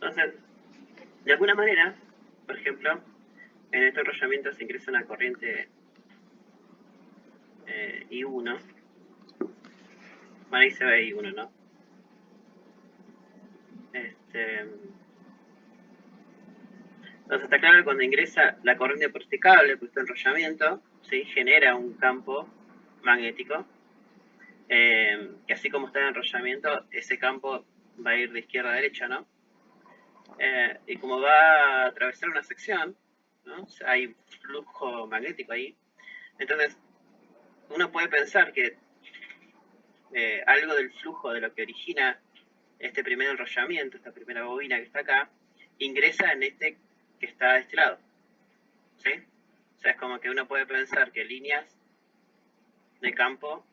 Entonces, de alguna manera, por ejemplo, en este enrollamiento se ingresa una corriente I1. Bueno, ahí se ve I1, ¿no? Entonces está claro que cuando ingresa la corriente por este cable, por este enrollamiento, ¿sí? Genera un campo magnético, que así como está el enrollamiento, ese campo va a ir de izquierda a derecha, ¿no? Y como va a atravesar una sección, ¿no? O sea, hay flujo magnético ahí. Entonces, uno puede pensar que algo del flujo de lo que origina este primer enrollamiento, esta primera bobina que está acá, ingresa en este que está de este lado. ¿Sí? O sea, es como que uno puede pensar que líneas de campo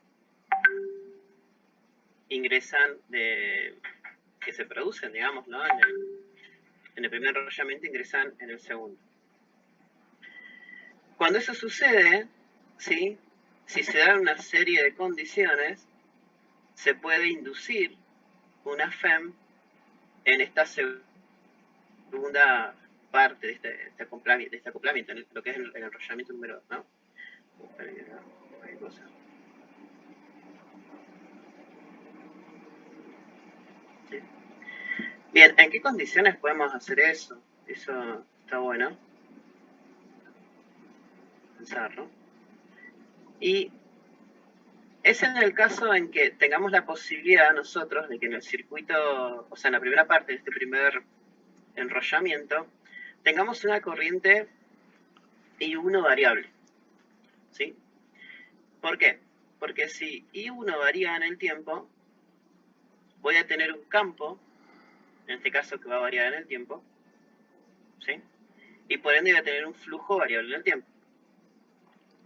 ingresan que se producen, digamos, ¿no? En el primer enrollamiento ingresan en el segundo. Cuando eso sucede, ¿sí? Si se dan una serie de condiciones, se puede inducir una FEM en esta segunda parte de este acoplamiento, en lo que es el enrollamiento número 2, ¿no? ¿Sí? Bien, ¿en qué condiciones podemos hacer eso? Eso está bueno pensarlo. Y es en el caso en que tengamos la posibilidad nosotros de que en el circuito, o sea, en la primera parte de este primer enrollamiento, tengamos una corriente I1 variable. ¿Sí? ¿Por qué? Porque si I1 varía en el tiempo, voy a tener un campo, en este caso que va a variar en el tiempo, ¿sí? Y por ende voy a tener un flujo variable en el tiempo.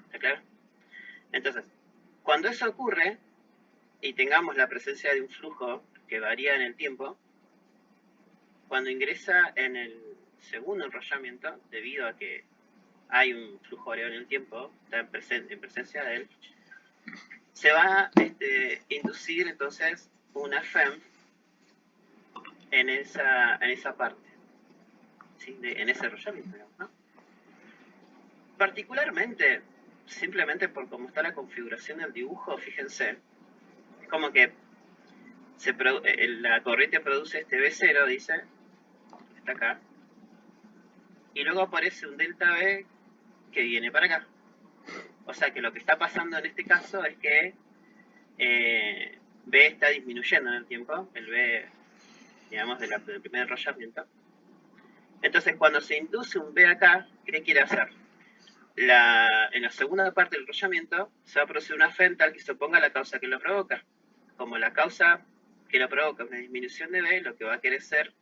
¿Está claro? Entonces, cuando eso ocurre y tengamos la presencia de un flujo que varía en el tiempo, cuando ingresa en el segundo enrollamiento, debido a que hay un flujo variable en el tiempo, está en presencia de él, se va a inducir entonces una FEM en esa parte, ¿sí? En ese enrollamiento, ¿no? Particularmente, simplemente por cómo está la configuración del dibujo, fíjense, es como que la corriente produce este B0, dice, está acá, y luego aparece un delta B que viene para acá. O sea que lo que está pasando en este caso es que B está disminuyendo en el tiempo, el B, digamos, del primer enrollamiento. Entonces, cuando se induce un B acá, ¿qué quiere hacer? En la segunda parte del enrollamiento se va a producir una FEM tal que se oponga a la causa que lo provoca. Como la causa que lo provoca es una disminución de B, lo que va a querer hacer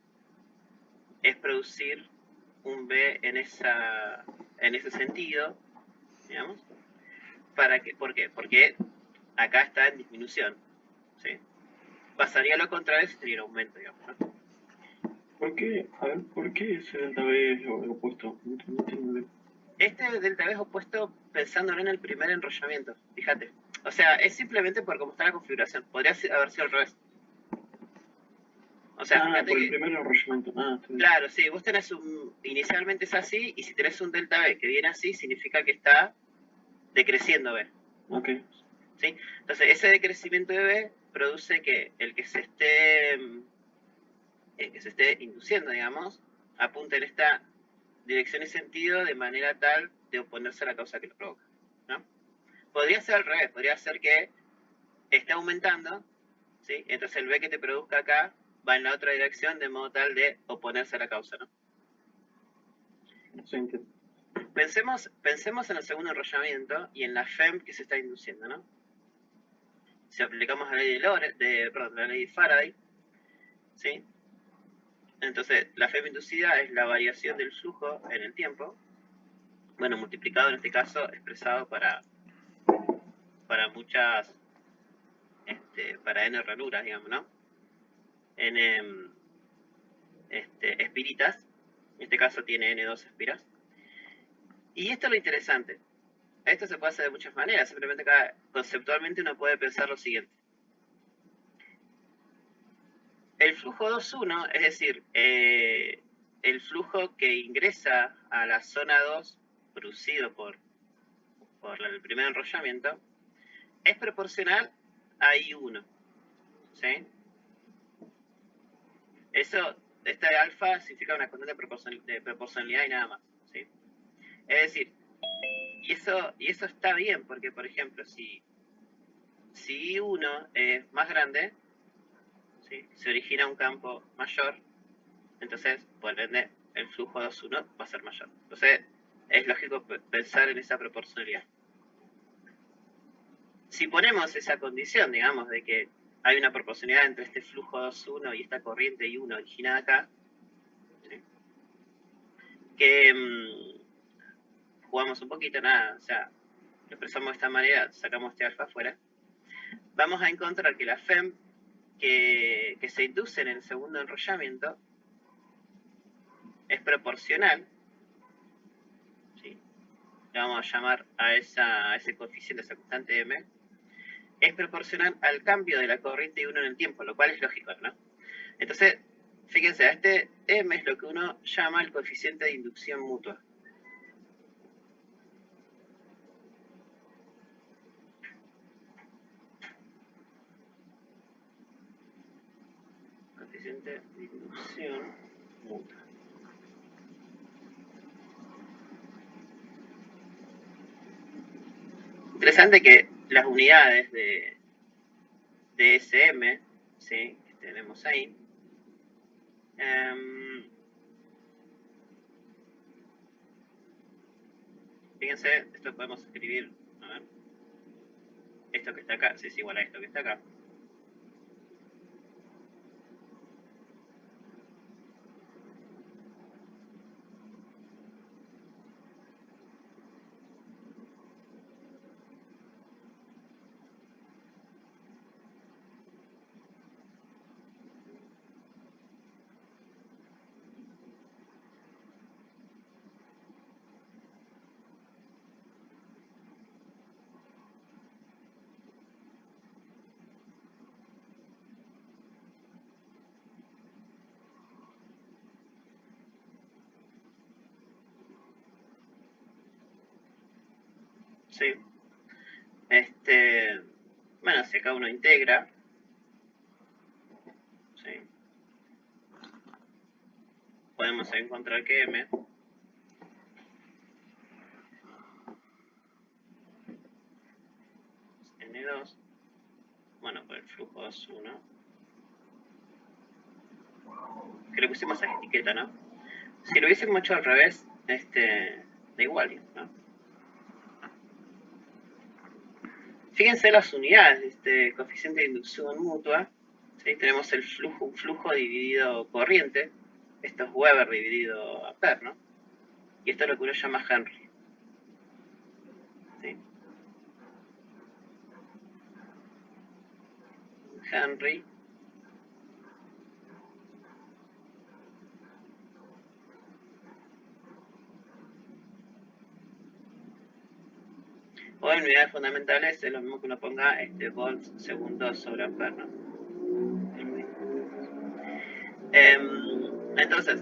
es producir un B en ese sentido, digamos. ¿Por qué? Porque acá está en disminución, ¿sí? Pasaría lo contrario si tuviera aumento, digamos, ¿no? ¿Por qué? A ver, ¿por qué ese delta B es lo opuesto? No entiendo. Este delta B es opuesto pensándolo en el primer enrollamiento, fíjate. O sea, es simplemente por cómo está la configuración. Podría haber sido al revés. O sea, fíjate por que... el primer enrollamiento. Claro, sí, vos tenés inicialmente es así, y si tenés un delta B que viene así, significa que está decreciendo B. Ok. ¿Sí? Entonces, ese decrecimiento de B produce que el que se esté induciendo, digamos, apunte en esta dirección y sentido de manera tal de oponerse a la causa que lo provoca, ¿no? Podría ser al revés, podría ser que esté aumentando, ¿sí? Entonces el B que te produzca acá va en la otra dirección de modo tal de oponerse a la causa, ¿no? Sí, entiendo. Pensemos en el segundo enrollamiento y en la FEM que se está induciendo, ¿no? Si aplicamos la ley la ley de Faraday, ¿sí? Entonces, la FEM inducida es la variación del flujo en el tiempo, bueno, multiplicado en este caso, expresado para muchas, para n ranuras, digamos, ¿no? N espiritas, en este caso tiene n2 espiras. Y esto es lo interesante. Esto se puede hacer de muchas maneras, simplemente acá conceptualmente uno puede pensar lo siguiente. el flujo 2.1, es decir, el flujo que ingresa a la zona 2 producido por el primer enrollamiento, es proporcional a I1, ¿sí? Este alfa significa una constante de proporcionalidad y nada más, ¿sí? Es decir, y eso está bien, porque por ejemplo, si I1 es más grande, ¿sí? Se origina un campo mayor, entonces, por ende, el flujo 2.1 va a ser mayor. Entonces, es lógico pensar en esa proporcionalidad. Si ponemos esa condición, digamos, de que hay una proporcionalidad entre este flujo 2.1 y esta corriente I1 originada acá, ¿sí? Que jugamos un poquito, nada, o sea, lo expresamos de esta manera, sacamos este alfa afuera, vamos a encontrar que la FEM que se induce en el segundo enrollamiento es proporcional, ¿sí? Le vamos a llamar a ese coeficiente, a esa constante M, es proporcional al cambio de la corriente I1 en el tiempo, lo cual es lógico, ¿no? Entonces, fíjense, este M es lo que uno llama el coeficiente de inducción mutua. Coeficiente de inducción mutua. Interesante que las unidades de SM, ¿sí? Que tenemos ahí, fíjense, esto podemos escribir, a ver, esto que está acá, sí, es igual a esto que está acá. Sí. Bueno, si acá uno integra, ¿sí? Podemos encontrar que M N2, bueno, por el flujo 2.1, que le pusimos esa etiqueta, ¿no? Si lo hubiésemos hecho al revés, da igual, ¿no? Fíjense las unidades de este coeficiente de inducción mutua, ¿sí? Tenemos el flujo, un flujo dividido corriente, esto es Weber dividido Ampere, ¿no? Y esto es lo que uno llama Henry, ¿sí? Henry o en unidades fundamentales es lo mismo que uno ponga volts segundos sobre Ampere, ¿no? Entonces,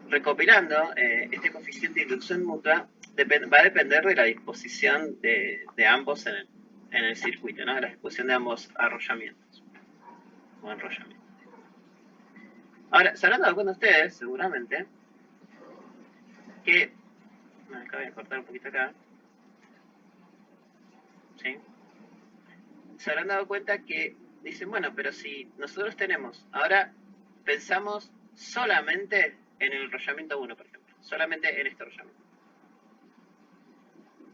recopilando, este coeficiente de inducción mutua va a depender de la disposición de ambos en el circuito, ¿no? De la disposición de ambos arrollamientos o enrollamientos. Ahora, se habrán dado cuenta ustedes, seguramente, que... Me acabo de cortar un poquito acá. ¿Sí? Se habrán dado cuenta que dicen, bueno, pero si nosotros tenemos... Ahora pensamos solamente en el enrollamiento 1, por ejemplo. Solamente en este enrollamiento.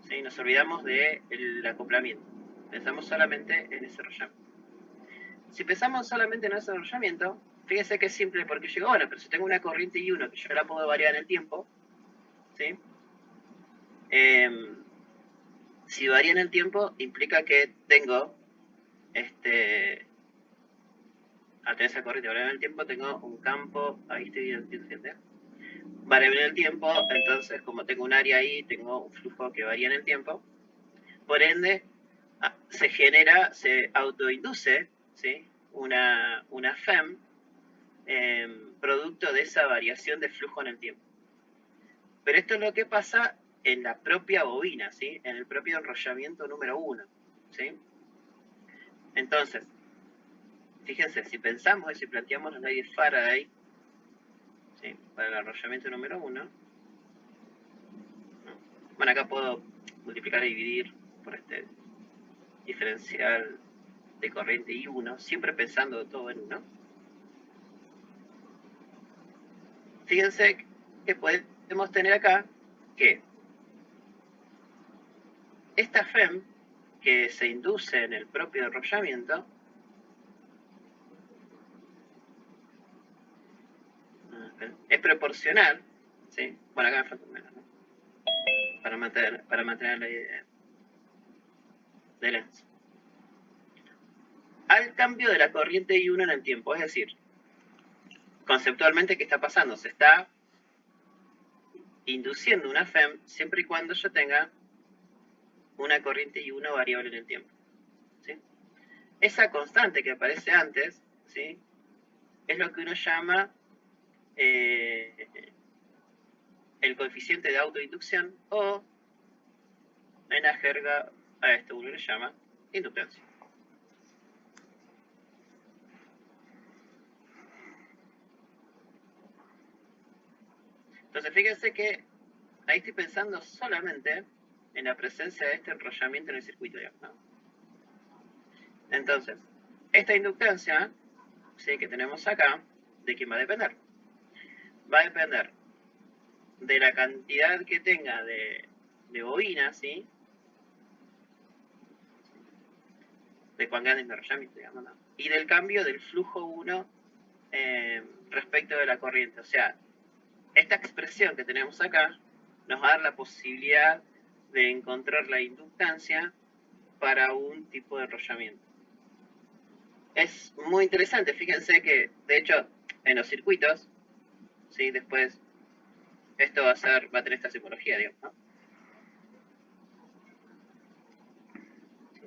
¿Sí? Nos olvidamos del acoplamiento. Pensamos solamente en ese enrollamiento. Si pensamos solamente en ese enrollamiento, fíjense que es simple porque yo digo, bueno, pero si tengo una corriente I1 que yo la puedo variar en el tiempo, ¿sí? Si varía en el tiempo, implica que tengo, al tener esa corriente variable en el tiempo, tengo un campo, ahí estoy identificando, variable en el tiempo, entonces como tengo un área ahí, tengo un flujo que varía en el tiempo, por ende, se autoinduce, ¿sí? una FEM, producto de esa variación de flujo en el tiempo. Pero esto es lo que pasa en la propia bobina, ¿sí? En el propio enrollamiento número 1, ¿sí? Entonces, fíjense, si pensamos y si planteamos la ley de Faraday, ¿sí? Para el enrollamiento número 1, bueno, acá puedo multiplicar y dividir por este diferencial de corriente I1, siempre pensando todo en 1. Fíjense que podemos tener acá que esta FEM que se induce en el propio enrollamiento es proporcional, ¿sí? Bueno, acá me falta menos, ¿no? Para mantener la idea de Lenz. Al cambio de la corriente I1 en el tiempo, es decir, conceptualmente, ¿qué está pasando? Se está induciendo una FEM siempre y cuando yo tenga una corriente I1 variable en el tiempo, ¿sí? Esa constante que aparece antes, ¿sí? Es lo que uno llama el coeficiente de autoinducción, o en la jerga a esto uno le llama inductancia. Entonces fíjense que ahí estoy pensando solamente en la presencia de este enrollamiento en el circuito, ¿no? Entonces, esta inductancia, ¿sí? Que tenemos acá, ¿de quién va a depender? Va a depender de la cantidad que tenga de bobina, ¿sí? De cuán grande es mi enrollamiento, digamos, ¿no? Y del cambio del flujo 1 respecto de la corriente. O sea, esta expresión que tenemos acá nos va a dar la posibilidad de encontrar la inductancia para un tipo de enrollamiento. Es muy interesante, fíjense que, de hecho, en los circuitos, ¿sí? Después, esto va a tener esta simbología, digamos, ¿no?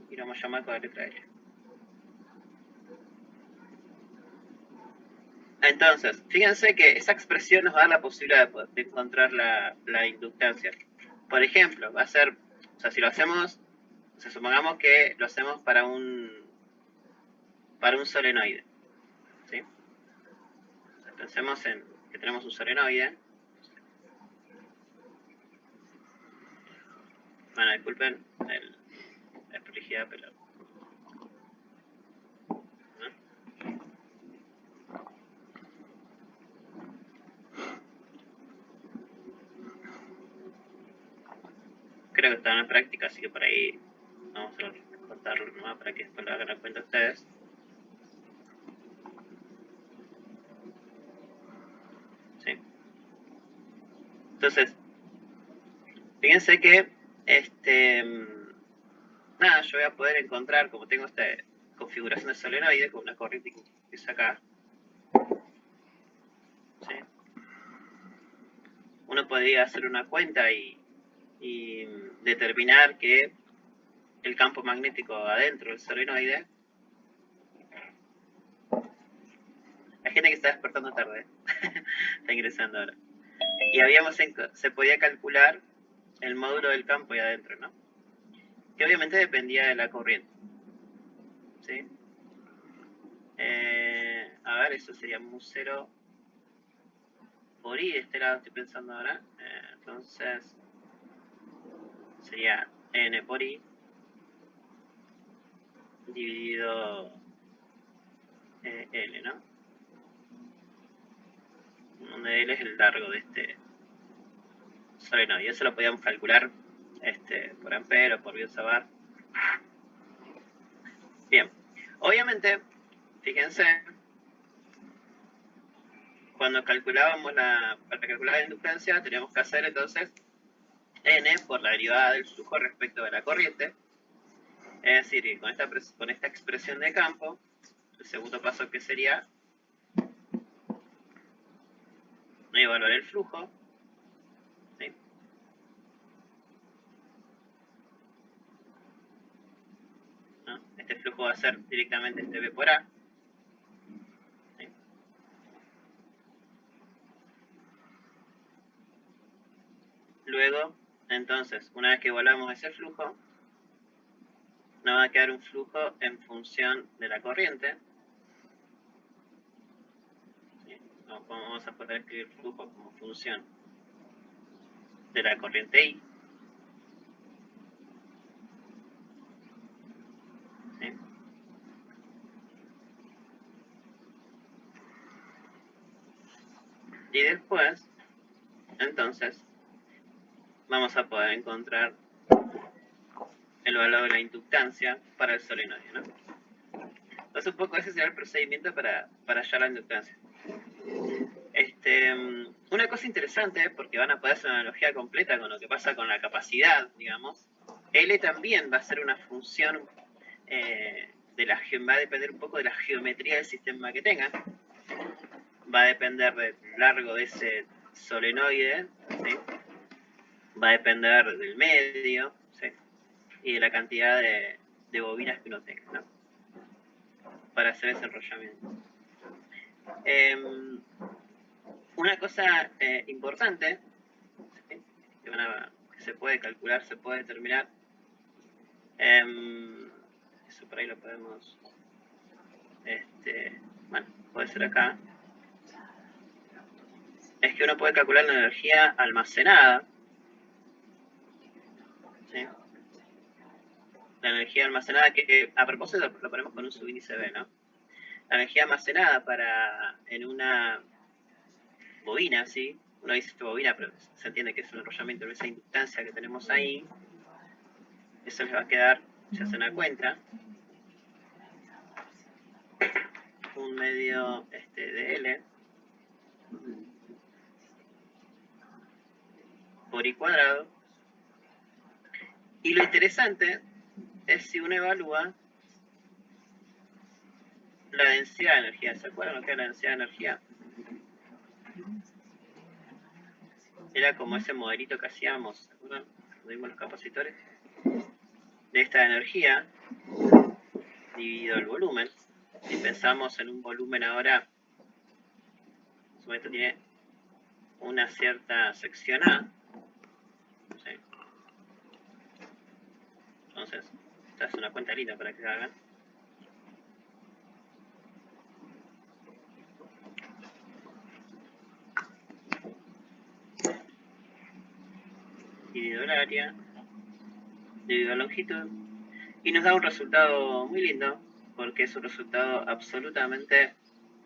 Y lo vamos a llamar con la letra L. Entonces, fíjense que esa expresión nos va a dar la posibilidad de encontrar la inductancia. Por ejemplo, va a ser, o sea, si lo hacemos, o sea, supongamos que lo hacemos para un solenoide, ¿sí? O sea, pensemos en que tenemos un solenoide. Bueno, disculpen la prolijidad, pero... ¿no? Creo que está en la práctica, así que por ahí vamos a contarlo nomás para que después lo hagan a cuenta ustedes. ¿Sí? Entonces, fíjense que nada, yo voy a poder encontrar, como tengo esta configuración de solenoide con una corriente que empieza acá, ¿sí? Uno podría hacer una cuenta y determinar que el campo magnético adentro del solenoide, la gente que está despertando tarde está ingresando ahora, y se podía calcular el módulo del campo ahí adentro, ¿no? Que obviamente dependía de la corriente, ¿sí? A ver, eso sería mu0 por i, de este lado estoy pensando ahora. Entonces, sería n por i dividido L, ¿no? Donde L es el largo de este solenoide. Y eso lo podíamos calcular por ampere o por Biot-Savart. Bien, obviamente, fíjense, cuando calculábamos para calcular la inductancia, teníamos que hacer entonces n por la derivada del flujo respecto de la corriente. Es decir, con esta expresión de campo, el segundo paso que sería evaluar el flujo, ¿sí? ¿No? Este flujo va a ser directamente este B por A, ¿sí? luego, entonces, una vez que volamos ese flujo, nos va a quedar un flujo en función de la corriente. ¿Sí? Vamos a poder escribir flujo como función de la corriente I. ¿Sí? Y después, entonces, vamos a poder encontrar el valor de la inductancia para el solenoide, ¿no? Entonces, un poco ese será el procedimiento para hallar la inductancia. Una cosa interesante, porque van a poder hacer una analogía completa con lo que pasa con la capacidad, digamos, L también va a ser una función va a depender un poco de la geometría del sistema que tenga. Va a depender del largo de ese solenoide, ¿sí? Va a depender del medio, ¿sí? Y de la cantidad de bobinas que uno tenga, ¿no? Para hacer ese enrollamiento. Una cosa importante, ¿sí? que se puede calcular, se puede determinar, eso por ahí lo podemos, bueno, puede ser acá, es que uno puede calcular la energía almacenada, ¿sí? La energía almacenada, que a propósito lo ponemos con un subíndice B, ¿no? La energía almacenada en una bobina, ¿sí? Uno dice esta bobina, pero se entiende que es un enrollamiento de esa inductancia que tenemos ahí. Eso les va a quedar, se hace una cuenta, un medio de L por I cuadrado. Y lo interesante es si uno evalúa la densidad de energía. ¿Se acuerdan lo que es la densidad de energía? Era como ese modelito que hacíamos, ¿se acuerdan? Cuando vimos los capacitores. De esta energía dividido el volumen. Si pensamos en un volumen ahora, en su momento tiene una cierta sección A. ¿Sí? Entonces, esta es una cuenta linda para que hagan. Dividido el área, dividido la longitud, y nos da un resultado muy lindo, porque es un resultado absolutamente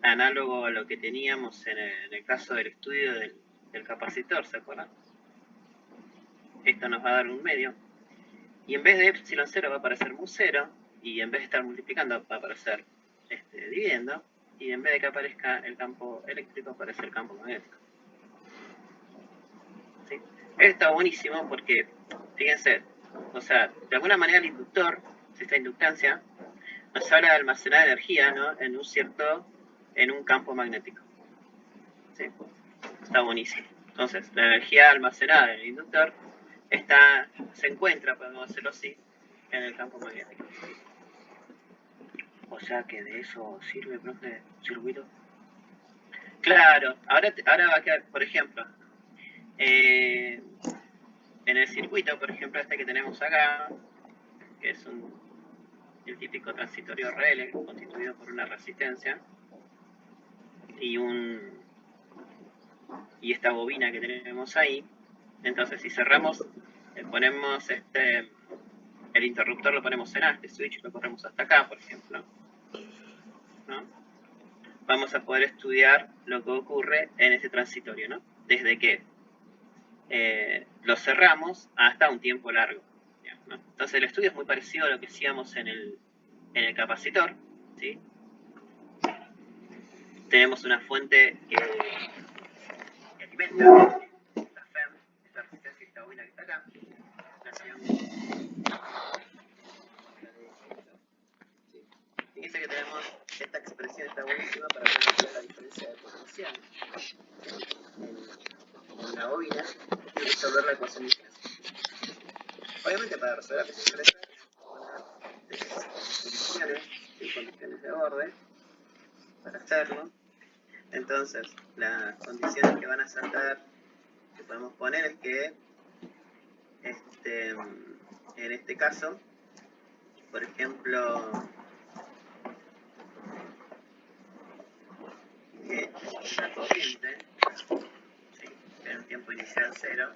análogo a lo que teníamos en el caso del estudio del capacitor, ¿se acuerdan? Esto nos va a dar un medio, y en vez de epsilon 0 va a aparecer mu 0, y en vez de estar multiplicando va a aparecer dividiendo, y en vez de que aparezca el campo eléctrico aparece el campo magnético. ¿Sí? Esto está buenísimo porque, fíjense, o sea, de alguna manera el inductor, esta inductancia, nos habla de almacenar energía, ¿no? En un campo magnético. ¿Sí? Está buenísimo. Entonces, la energía almacenada en el inductor se encuentra, podemos decirlo así, en el campo magnético. O sea que de eso sirve, profe, circuito. Claro, ahora va a quedar, por ejemplo, en el circuito, por ejemplo, que tenemos acá, que es el típico transitorio RL, constituido por una resistencia y esta bobina que tenemos ahí. Entonces, si cerramos, ponemos el interruptor, lo ponemos en A, este switch lo corremos hasta acá, por ejemplo, ¿no? Vamos a poder estudiar lo que ocurre en este transitorio, ¿no? Desde que lo cerramos hasta un tiempo largo, ¿no? Entonces, el estudio es muy parecido a lo que hacíamos en el capacitor, ¿sí? Tenemos una fuente que alimenta esta FEM, esta resistencia, esta bobina que está acá. Fíjense que tenemos esta expresión, está buenísima para calcular la diferencia de potencial en una bobina y resolver la ecuación diferencial. Obviamente, para resolver la ecuación diferencial, condiciones y condiciones de orden para hacerlo. Entonces, las condiciones que van a saltar, que podemos poner, es que en este caso, por ejemplo, que la corriente, ¿sí?, en un tiempo inicial 0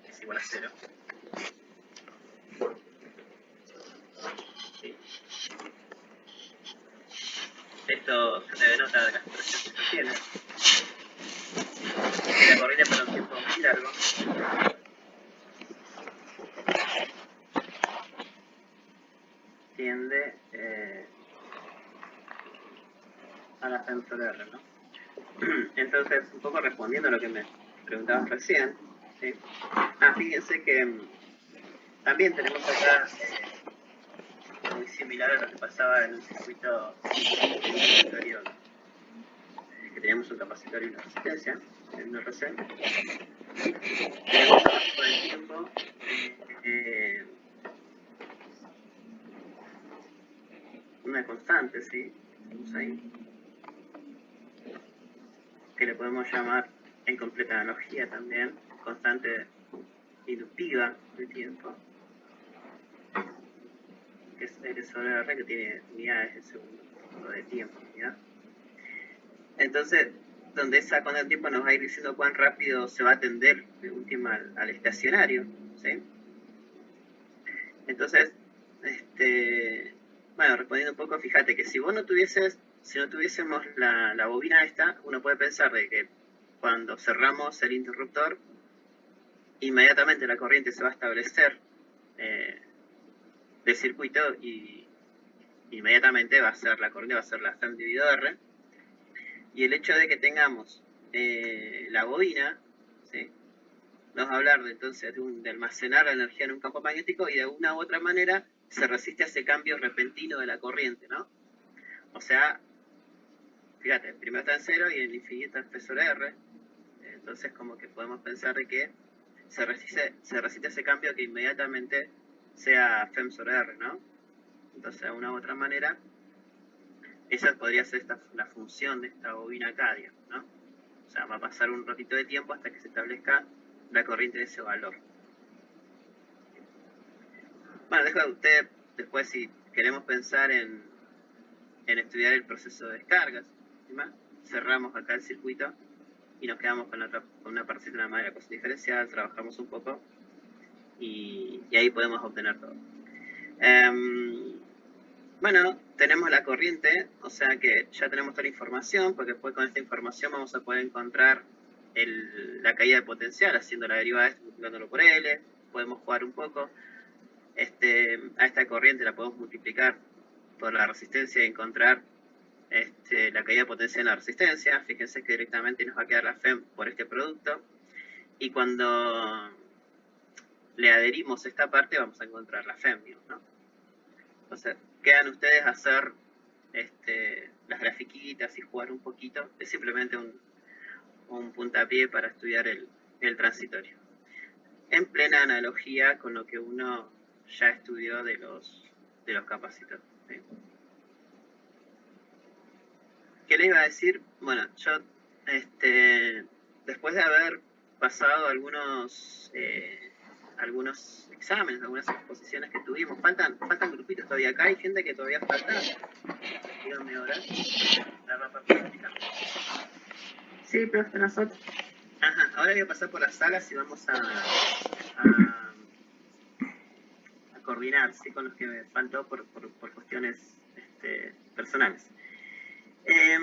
es igual a 0. ¿Sí? Esto se debe notar de la expresión que se tiene. La corriente para un tiempo muy largo tiende a la FEM sobre R, ¿no? Entonces, un poco respondiendo a lo que me preguntabas recién, ¿sí? Fíjense que también tenemos acá muy similar a lo que pasaba en un circuito anterior, que teníamos un capacitor y una resistencia, en un RC. Tenemos abajo del tiempo una constante, ¿sí? Vamos ahí, que le podemos llamar en completa analogía también, constante inductiva de tiempo, que es L sobre R, que tiene unidades de segundo de tiempo, ¿ya? Entonces, donde esa constante de tiempo nos va a ir diciendo cuán rápido se va a tender de última al estacionario, ¿sí? Entonces, bueno, respondiendo un poco, fíjate que si no tuviésemos la bobina esta, uno puede pensar de que cuando cerramos el interruptor, inmediatamente la corriente se va a establecer del circuito y inmediatamente la corriente va a ser la FEM dividido R. Y el hecho de que tengamos la bobina, ¿sí?, nos va a hablar entonces de almacenar la energía en un campo magnético y de una u otra manera se resiste a ese cambio repentino de la corriente, ¿no? O sea, fíjate, primero está en 0 y en el infinito está F sobre R. Entonces como que podemos pensar de que se resiste a ese cambio que inmediatamente sea FEM sobre R, ¿no? Entonces de una u otra manera esa podría ser la función de esta bobina acá, digamos, ¿no? O sea, va a pasar un ratito de tiempo hasta que se establezca la corriente de ese valor. Bueno, dejo a usted después si queremos pensar en estudiar el proceso de descargas, ¿sí?, cerramos acá el circuito y nos quedamos con una parcela de madera cosa diferencial, trabajamos un poco y ahí podemos obtener todo. Bueno, tenemos la corriente, o sea que ya tenemos toda la información, porque después con esta información vamos a poder encontrar la caída de potencial haciendo la derivada de esto, multiplicándolo por L. Podemos jugar un poco. A esta corriente la podemos multiplicar por la resistencia y encontrar la caída de potencial en la resistencia. Fíjense que directamente nos va a quedar la FEM por este producto. Y cuando le adherimos esta parte vamos a encontrar la FEM, ¿no? Entonces, quedan ustedes a hacer las grafiquitas y jugar un poquito. Es simplemente un puntapié para estudiar el transitorio. En plena analogía con lo que uno ya estudió de los capacitores, ¿sí? ¿Qué les iba a decir? Bueno, yo después de haber pasado algunos exámenes, algunas exposiciones que tuvimos, faltan grupitos todavía. Acá hay gente que todavía falta. Díganme ahora. La rapa práctica. Sí, profe, nosotros. Ajá, ahora voy a pasar por las salas y vamos a coordinar, ¿sí?, con los que me faltó por cuestiones personales. ¿Qué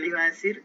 le iba a decir?